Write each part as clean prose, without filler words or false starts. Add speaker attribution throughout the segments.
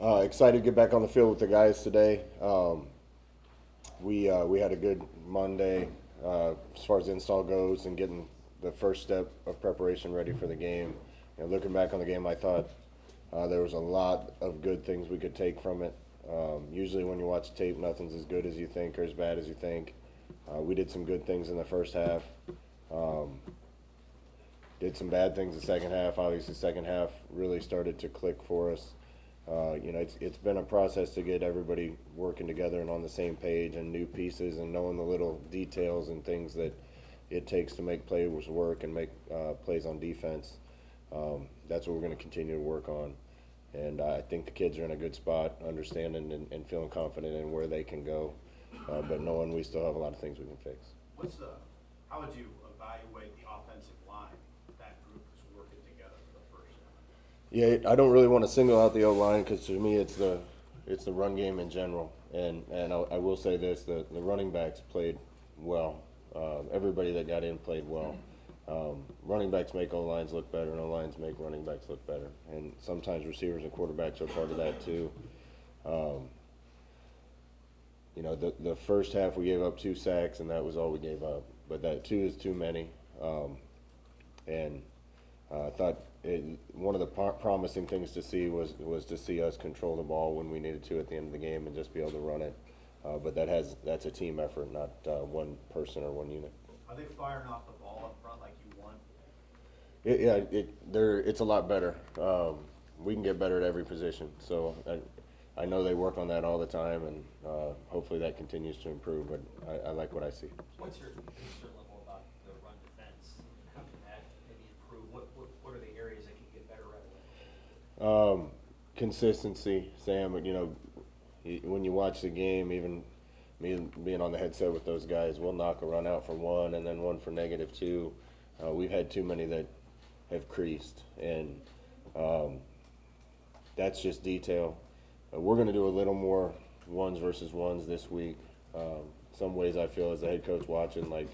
Speaker 1: Excited to get back on the field with the guys today. We had a good Monday as far as install goes and getting the first step of preparation ready for the game. Looking back on the game, I thought there was a lot of good things we could take from it. Usually, when you watch tape, nothing's as good as you think or as bad as you think. We did some good things in the first half. Um, did some bad things the second half. Obviously, the second half really started to click for us. It's been a process to get everybody working together and on the same page and new pieces and knowing the little details and things that it takes to make plays work and make plays on defense. That's what we're going to continue to work on. And I think the kids are in a good spot, understanding and feeling confident in where they can go, but knowing we still have a lot of things we can fix.
Speaker 2: How would you evaluate the offensive line? That group is working together for the first time.
Speaker 1: Yeah, I don't really want to single out the O line because to me it's the run game in general, and I will say this: the running backs played well. Everybody that got in played well. Running backs make O lines look better, and O lines make running backs look better. And sometimes receivers and quarterbacks are part of that too. Um, the first half we gave up 2 sacks, and that was all we gave up. But that 2 is too many. And I thought one of the promising things to see was to see us control the ball when we needed to at the end of the game and just be able to run it. But that's a team effort, not one person or one unit.
Speaker 2: Are they firing off the ball up front like you want?
Speaker 1: It's a lot better. We can get better at every position, so I know they work on that all the time, and hopefully that continues to improve. But I like what I see.
Speaker 3: What's your concern level about the run defense? How can that maybe improve? What are the areas that can get better right away?
Speaker 1: Consistency, Sam. When you watch the game, even me being on the headset with those guys, we'll knock a run out for one and then one for -2. We've had too many that have creased, and that's just detail. We're going to do a little more ones versus ones this week. Some ways I feel as the head coach watching, like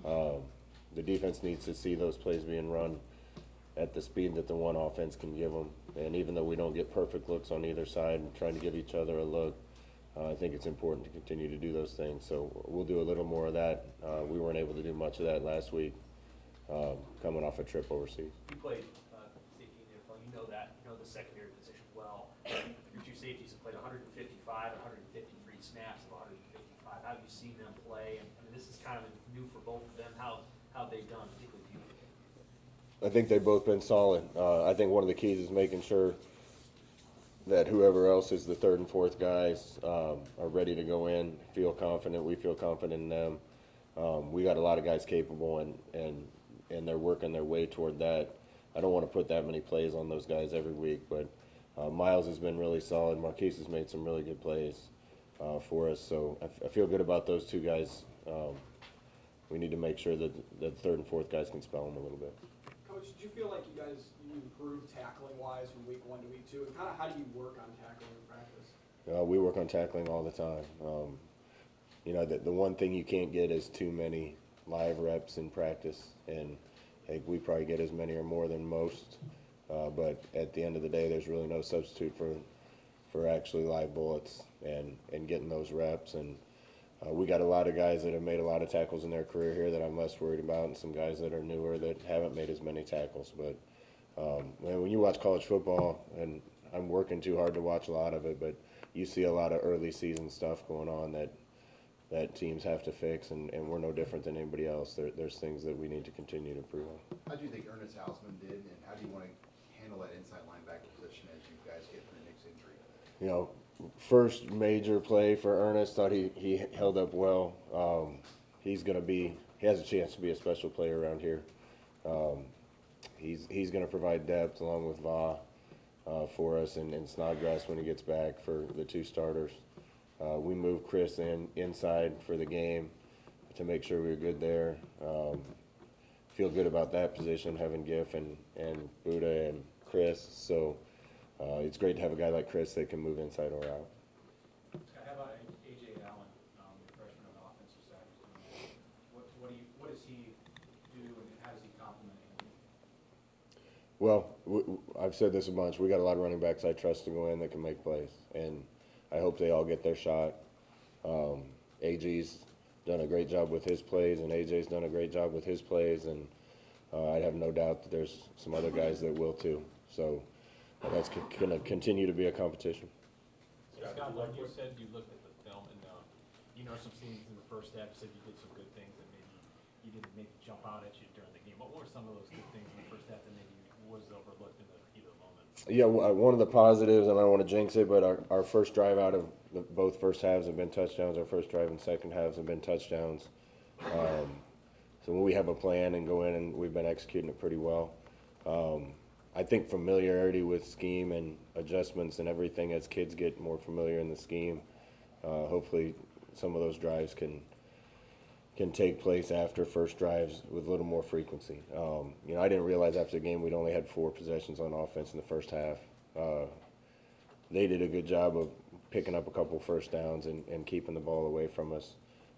Speaker 1: the defense needs to see those plays being run at the speed that the one offense can give them. And even though we don't get perfect looks on either side and trying to give each other a look, I think it's important to continue to do those things. So we'll do a little more of that. We weren't able to do much of that last week, coming off a trip overseas.
Speaker 3: You played safety in the NFL. You know that. You know the secondary position well. Your two safeties have played 155 and 153 snaps of 155. How have you seen them play? And I mean, this is kind of new for both of them. How they've done, particularly you.
Speaker 1: I think they've both been solid. I think one of the keys is making sure that whoever else is the third and fourth guys are ready to go in, feel confident. We feel confident in them. We got a lot of guys capable, and they're working their way toward that. I don't want to put that many plays on those guys every week, but Miles has been really solid. Marquise has made some really good plays for us, so I feel good about those two guys. We need to make sure that the third and fourth guys can spell them a little bit.
Speaker 4: Coach, did you feel like you guys improved tackling wise from week 1 to week 2? And kind of how do you work on tackling in practice?
Speaker 1: We work on tackling all the time. The one thing you can't get is too many live reps in practice, and we probably get as many or more than most. But at the end of the day, there's really no substitute for actually live bullets and getting those reps. And we got a lot of guys that have made a lot of tackles in their career here that I'm less worried about, and some guys that are newer that haven't made as many tackles. But when you watch college football, and I'm working too hard to watch a lot of it, but you see a lot of early season stuff going on that teams have to fix, and we're no different than anybody else. There's things that we need to continue to improve on.
Speaker 5: How do you think Ernest Hausman did, and how do you want to handle that inside linebacker position as you guys get through Nick's injury?
Speaker 1: First major play for Ernest, thought he held up well. He has a chance to be a special player around here. He's going to provide depth along with Va for us, and Snodgrass when he gets back for the two starters. We moved Chris inside for the game to make sure we were good there. Feel good about that position, having Giff and Buddha and Chris. So it's great to have a guy like Chris that can move inside or out.
Speaker 6: How about A.J. Allen, the freshman on the offensive side? What does he do, and how does he complement
Speaker 1: Well, I've said this a bunch. We got a lot of running backs I trust to go in that can make plays, and I hope they all get their shot. AG's done a great job with his plays, and AJ's done a great job with his plays, and I have no doubt that there's some other guys that will too. So that's going to continue to be a competition.
Speaker 6: Scott, like you said, you looked at the film and you know some scenes in the first half. You said you did some good things that maybe you didn't maybe jump out at you during the game. What were some of those good things in the first half that maybe was overlooked in the heat of the moment?
Speaker 1: Yeah, one of the positives, and I don't want to jinx it, but our first drive out of both first halves have been touchdowns. Our first drive and second halves have been touchdowns. So when we have a plan and go in, and we've been executing it pretty well. I think familiarity with scheme and adjustments and everything as kids get more familiar in the scheme, hopefully some of those drives can take place after first drives with a little more frequency. I didn't realize after the game we'd only had 4 possessions on offense in the first half. They did a good job of picking up a couple first downs and keeping the ball away from us.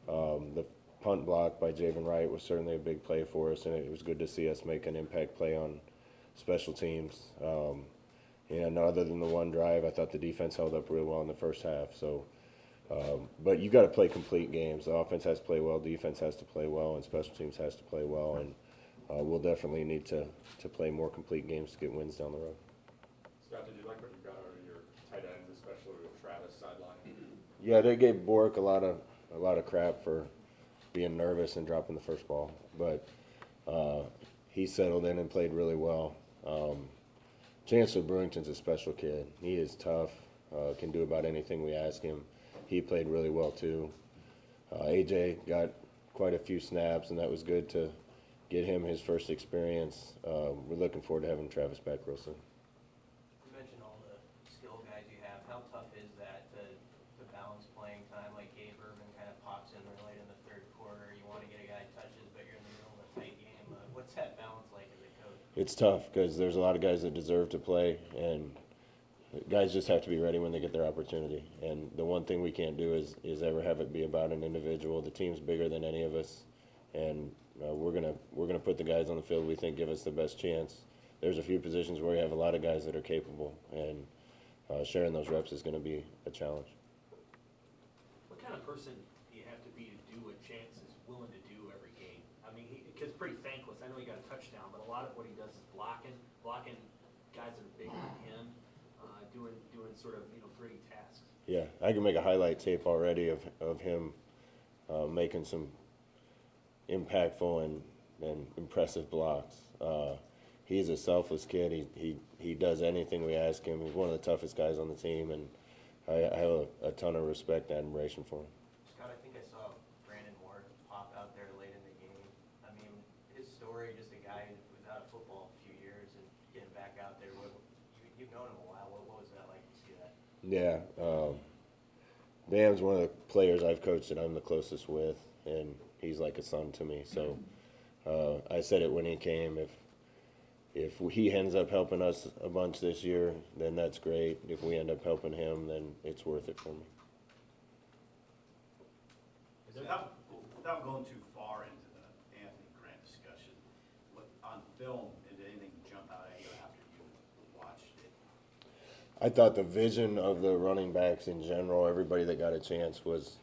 Speaker 1: The punt block by Javen Wright was certainly a big play for us, and it was good to see us make an impact play on special teams. And other than the one drive, I thought the defense held up really well in the first half. So, but you got to play complete games. The offense has to play well, defense has to play well, and special teams has to play well. And we'll definitely need to play more complete games to get wins down the road.
Speaker 7: Scott, did you like what you got out of your tight ends, especially with Travis sideline?
Speaker 1: Yeah, they gave Bork a lot of crap for being nervous and dropping the first ball, but he settled in and played really well. Chancellor Brewington's a special kid. He is tough, can do about anything we ask him. He played really well too. AJ got quite a few snaps, and that was good to get him his first experience. We're looking forward to having Travis back real soon.
Speaker 8: You mentioned all the skill guys you have. How tough is that to balance playing time? Like Gabe Urban kind of pops in late in the third quarter. You want to get a guy touches, but you're in the middle of a tight game. What's that balance like as a coach?
Speaker 1: It's tough because there's a lot of guys that deserve to play, and guys just have to be ready when they get their opportunity. And the one thing we can't do is ever have it be about an individual. The team's bigger than any of us, and we're gonna put the guys on the field we think give us the best chance. There's a few positions where we have a lot of guys that are capable, and sharing those reps is going to be a challenge.
Speaker 3: What kind of person do you have to be to do what Chance is willing to do every game? I mean, he's pretty thankless. I know he got a touchdown, but a lot of what he does is blocking guys that are bigger than him, doing sort of gritty tasks.
Speaker 1: Yeah, I can make a highlight tape already of him making some impactful and impressive blocks. He's a selfless kid. He does anything we ask him. He's one of the toughest guys on the team, and I have a ton of respect and admiration for him.
Speaker 8: Scott, I think I saw Brandon Moore pop out there late in the game. I mean, his story, just a guy who was out of football a few years and getting back out there. You've known him a while. What was that like to see that?
Speaker 1: Yeah, Dan's one of the players I've coached that I'm the closest with, and he's like a son to me. So I said it when he came. If he ends up helping us a bunch this year, then that's great. If we end up helping him, then it's worth it for me.
Speaker 2: Without going too far into the Anthony Grant discussion, on film, did anything jump out at you after you watched it?
Speaker 1: I thought the vision of the running backs in general, everybody that got a chance, was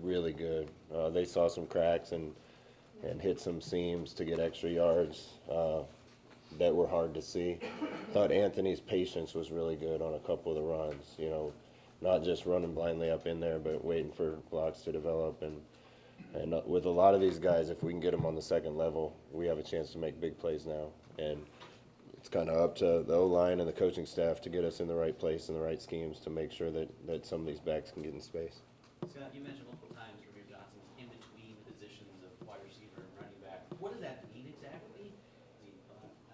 Speaker 1: really good. They saw some cracks and hit some seams to get extra yards that were hard to see. Thought Anthony's patience was really good on a couple of the runs, not just running blindly up in there, but waiting for blocks to develop. And with a lot of these guys, if we can get them on the second level, we have a chance to make big plays now. And it's kind of up to the O-line and the coaching staff to get us in the right place and the right schemes to make sure that some of these backs can get in space.
Speaker 9: Scott, you mentioned multiple times Ramir Johnson's in between positions of wide receiver and running back. What does that mean exactly? Is he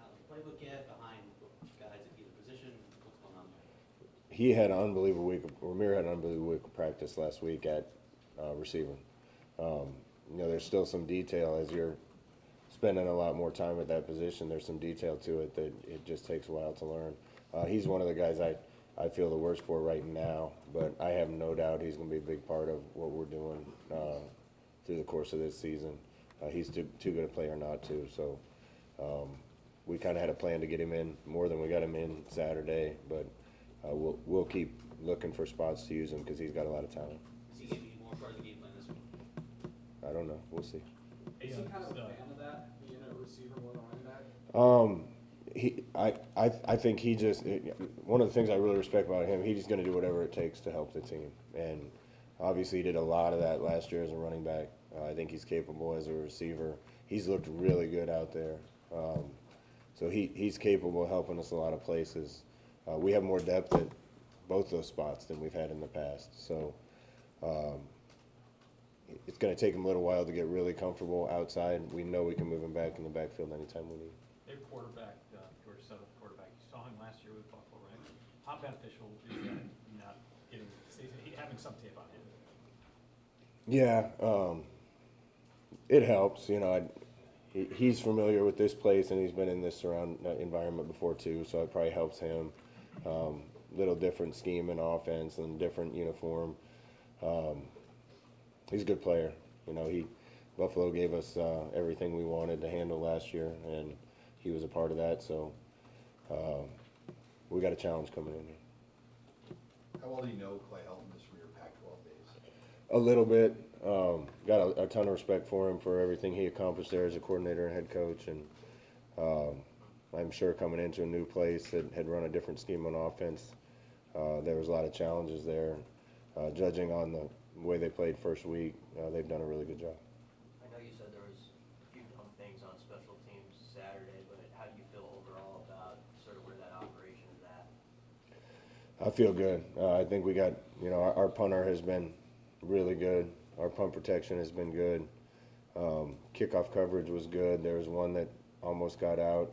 Speaker 9: out of the playbook yet, behind guys at either position? What's going on there?
Speaker 1: He had an unbelievable week. Ramir had an unbelievable week of practice last week at receiver. There's still some detail as you're spending a lot more time at that position. There's some detail to it that it just takes a while to learn. He's one of the guys I feel the worst for right now, but I have no doubt he's going to be a big part of what we're doing through the course of this season. He's too good a player not to. So we kind of had a plan to get him in more than we got him in Saturday, but we'll keep looking for spots to use him because he's got a lot of talent.
Speaker 9: Is he gonna be more part of the game plan this week?
Speaker 1: I don't know. We'll see.
Speaker 4: Is he kind of a fan of that, being a receiver more than running back?
Speaker 1: I think he just one of the things I really respect about him. He's going to do whatever it takes to help the team, and obviously he did a lot of that last year as a running back. I think he's capable as a receiver. He's looked really good out there, so he's capable of helping us a lot of places. We have more depth at both those spots than we've had in the past, so it's going to take him a little while to get really comfortable outside. We know we can move him back in the backfield anytime we need.
Speaker 6: Their quarterback, George Southern quarterback, you saw him last year with Buffalo, right? How beneficial is that not getting, having some tape on him?
Speaker 1: Yeah, it helps. You know, he's familiar with this place and he's been in this environment before too, so it probably helps him. Little different scheme in offense and different uniform. He's a good player. You know, Buffalo gave us everything we wanted to handle last year, and he was a part of that. So we got a challenge coming in here.
Speaker 5: How well do you know Clay Helton just from your Pac-12 days?
Speaker 1: A little bit. Got a ton of respect for him for everything he accomplished there as a coordinator and head coach, and I'm sure coming into a new place that had run a different scheme on offense, there was a lot of challenges there. Judging on the way they played first week, they've done a really good job.
Speaker 8: I know you said there was a few dumb things on special teams Saturday, but how do you feel overall about sort of where that operation is at?
Speaker 1: I feel good. I think we got, you know, our punter has been really good. Our punt protection has been good. Kickoff coverage was good. There was one that almost got out.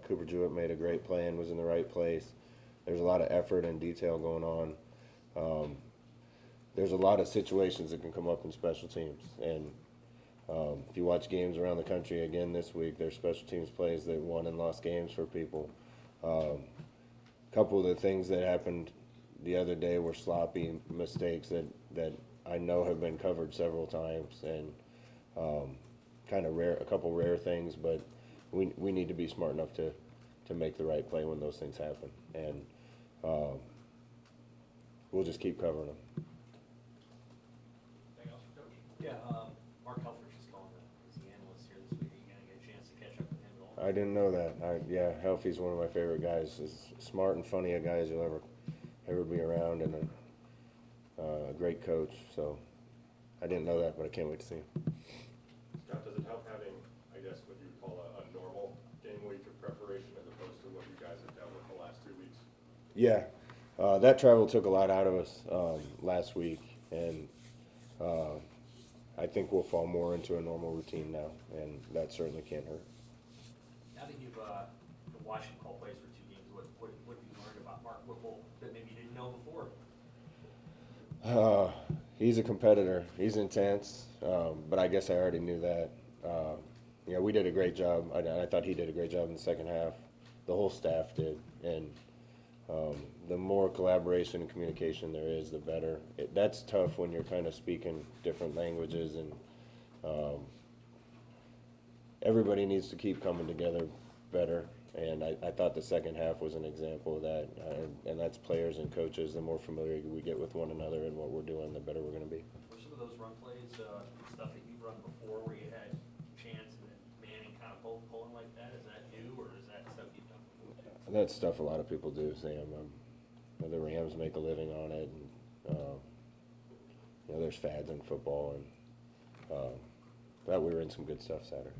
Speaker 1: Cooper Jewett made a great play and was in the right place. There's a lot of effort and detail going on. There's a lot of situations that can come up in special teams. And if you watch games around the country again this week, there's special teams plays that won and lost games for people. A couple of the things that happened the other day were sloppy mistakes that I know have been covered several times, and kind of a couple rare things, but we need to be smart enough to make the right play when those things happen. And we'll just keep covering them.
Speaker 6: Anything else for Coach?
Speaker 3: Yeah, Mark Helfrich is calling as the analyst here this week. Are you gonna get a chance to catch up with him at all?
Speaker 1: I didn't know that. Yeah, Helfie's one of my favorite guys. As smart and funny a guy as you'll ever be around, and a great coach. So I didn't know that, but I can't wait to see him.
Speaker 7: Scott, does it help having, I guess, what you would call a normal game week of preparation as opposed to what you guys have dealt with the last 2 weeks?
Speaker 1: Yeah, that travel took a lot out of us last week, and I think we'll fall more into a normal routine now, and that certainly can't hurt.
Speaker 3: Now that you've been watching call plays for 2 games, what have you learned about Mark Whipple that maybe you didn't know before?
Speaker 1: He's a competitor. He's intense, but I guess I already knew that. You know, we did a great job. I thought he did a great job in the second half. The whole staff did, and the more collaboration and communication there is, the better. That's tough when you're kind of speaking different languages, and everybody needs to keep coming together better. And I thought the second half was an example of that. And that's players and coaches. The more familiar we get with one another and what we're doing, the better we're going to be.
Speaker 3: Were some of those run plays stuff that you've run before where you had Chance and then Manning kind of both pulling like that? Is that new, or is that stuff you've done before?
Speaker 1: That's stuff a lot of people do, Sam. The Rams make a living on it. And, you know, there's fads in football. And that we were in some good stuff Saturday.